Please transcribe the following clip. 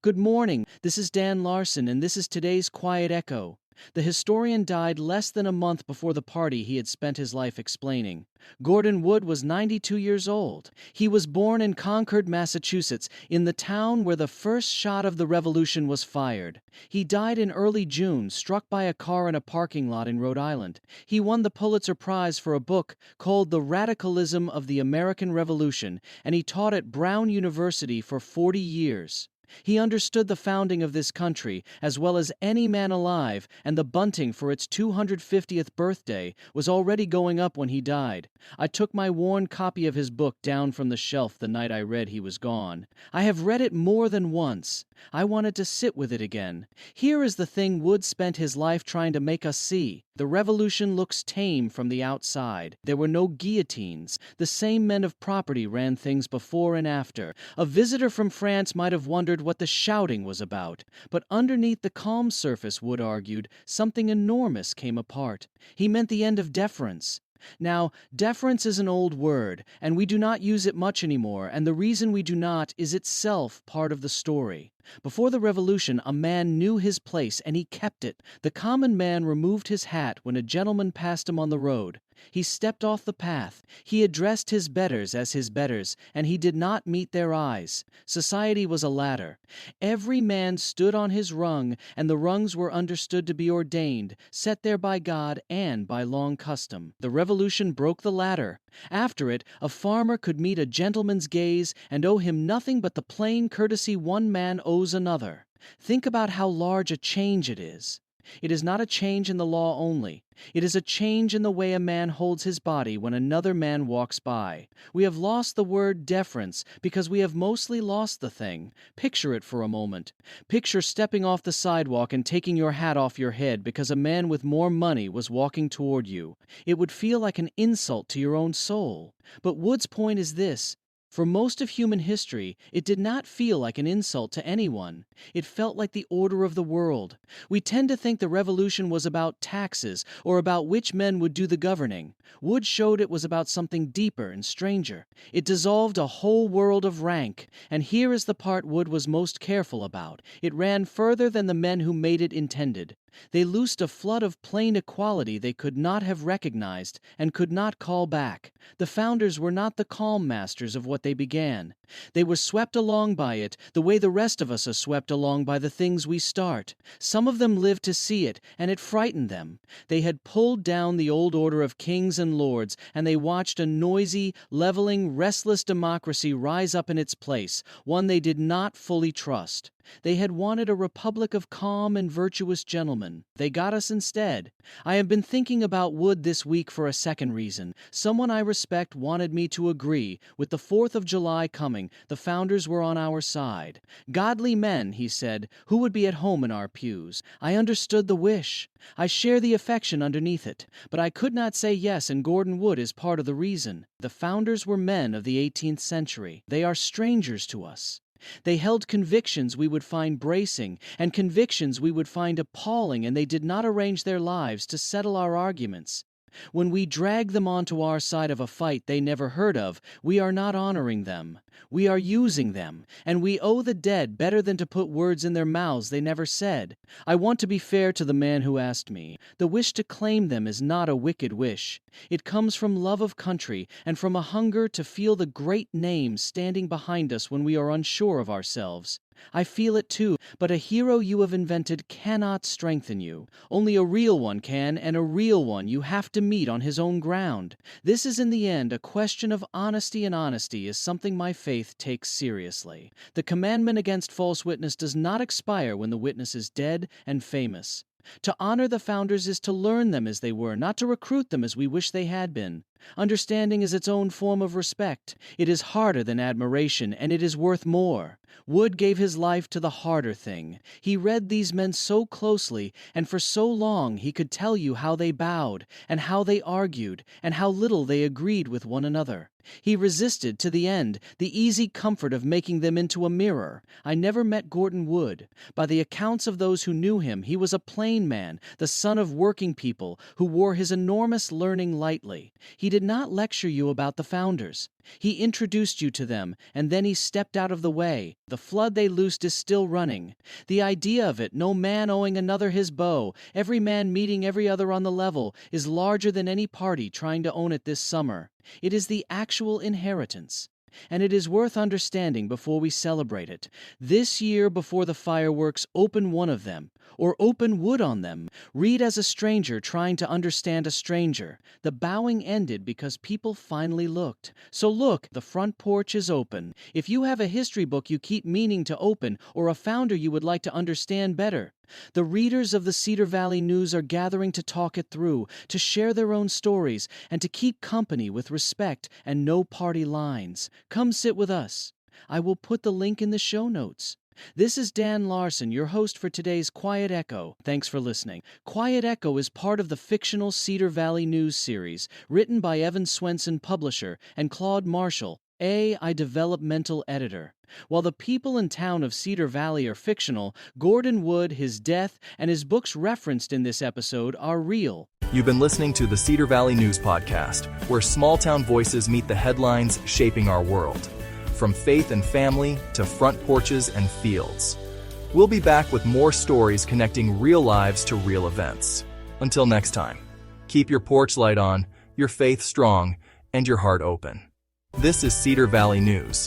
Good morning, this is Dan Larson, and this is today's Quiet Echo. The historian died less than a month before the party he had spent his life explaining. Gordon Wood was 92 years old. He was born in Concord, Massachusetts, in the town where the first shot of the Revolution was fired. He died in early June, struck by a car in a parking lot in Rhode Island. He won the Pulitzer Prize for a book called The Radicalism of the American Revolution, and he taught at Brown University for 40 years. He understood the founding of this country as well as any man alive, and the bunting for its 250th birthday was already going up when he died. I took my worn copy of his book down from the shelf the night I read he was gone. I have read it more than once. I wanted to sit with it again. Here is the thing Wood spent his life trying to make us see. The revolution looks tame from the outside. There were no guillotines. The same men of property ran things before and after. A visitor from France might have wondered what the shouting was about. But underneath the calm surface, Wood argued, something enormous came apart. He meant the end of deference. Now, deference is an old word, and we do not use it much anymore, and the reason we do not is itself part of the story. Before the Revolution, a man knew his place, and he kept it. The common man removed his hat when a gentleman passed him on the road. He stepped off the path. He addressed his betters as his betters, and he did not meet their eyes. Society was a ladder. Every man stood on his rung, and the rungs were understood to be ordained, set there by God and by long custom. The Revolution broke the ladder. After it, a farmer could meet a gentleman's gaze and owe him nothing but the plain courtesy one man owes another. Think about how large a change it is. It is not a change in the law only. It is a change in the way a man holds his body when another man walks by. We have lost the word deference because we have mostly lost the thing. Picture it for a moment. Picture stepping off the sidewalk and taking your hat off your head because a man with more money was walking toward you. It would feel like an insult to your own soul. But Wood's point is this. For most of human history, it did not feel like an insult to anyone. It felt like the order of the world. We tend to think the revolution was about taxes or about which men would do the governing. Wood showed it was about something deeper and stranger. It dissolved a whole world of rank, and here is the part Wood was most careful about. It ran further than the men who made it intended. They loosed a flood of plain equality they could not have recognized and could not call back. The founders were not the calm masters of what they began. They were swept along by it the way the rest of us are swept along by the things we start. Some of them lived to see it, and it frightened them. They had pulled down the old order of kings and lords, and they watched a noisy, leveling, restless democracy rise up in its place, one they did not fully trust. They had wanted a republic of calm and virtuous gentlemen. They got us instead. I have been thinking about Wood this week for a second reason. Someone I respect wanted me to agree. With the 4th of July coming, the founders were on our side. Godly men, he said, who would be at home in our pews. I understood the wish. I share the affection underneath it. But I could not say yes, and Gordon Wood is part of the reason. The founders were men of the 18th century. They are strangers to us. They held convictions we would find bracing, and convictions we would find appalling, and they did not arrange their lives to settle our arguments. When we drag them onto our side of a fight they never heard of, we are not honoring them. We are using them, and we owe the dead better than to put words in their mouths they never said. I want to be fair to the man who asked me. The wish to claim them is not a wicked wish. It comes from love of country and from a hunger to feel the great names standing behind us when we are unsure of ourselves. I feel it too, but a hero you have invented cannot strengthen you. Only a real one can, and a real one you have to meet on his own ground. This is in the end a question of honesty, and honesty is something my faith takes seriously. The commandment against false witness does not expire when the witness is dead and famous. To honor the founders is to learn them as they were, not to recruit them as we wish they had been. Understanding is its own form of respect. It is harder than admiration, and it is worth more. Wood gave his life to the harder thing. He read these men so closely, and for so long he could tell you how they bowed, and how they argued, and how little they agreed with one another. He resisted, to the end, the easy comfort of making them into a mirror. I never met Gordon Wood. By the accounts of those who knew him, he was a plain man, the son of working people, who wore his enormous learning lightly. He did not lecture you about the founders. He introduced you to them, and then he stepped out of the way. The flood they loosed is still running. The idea of it, no man owing another his bow, every man meeting every other on the level, is larger than any party trying to own it this summer. It is the actual inheritance. And it is worth understanding before we celebrate it. This year, before the fireworks, open one of them, or open wood on them. Read as a stranger trying to understand a stranger. The bowing ended because people finally looked. So look, the front porch is open. If you have a history book you keep meaning to open, or a founder you would like to understand better, the readers of the Cedar Valley News are gathering to talk it through, to share their own stories, and to keep company with respect and no party lines. Come sit with us. I will put the link in the show notes. This is Dan Larson, your host for today's Quiet Echo. Thanks for listening. Quiet Echo is part of the fictional Cedar Valley News series, written by Evan Swenson, publisher, and Claude Marshall, developmental editor. While the people and town of Cedar Valley are fictional, Gordon Wood, his death, and his books referenced in this episode are real. You've been listening to the Cedar Valley News Podcast, where small-town voices meet the headlines shaping our world. From faith and family to front porches and fields. We'll be back with more stories connecting real lives to real events. Until next time, keep your porch light on, your faith strong, and your heart open. This is Cedar Valley News.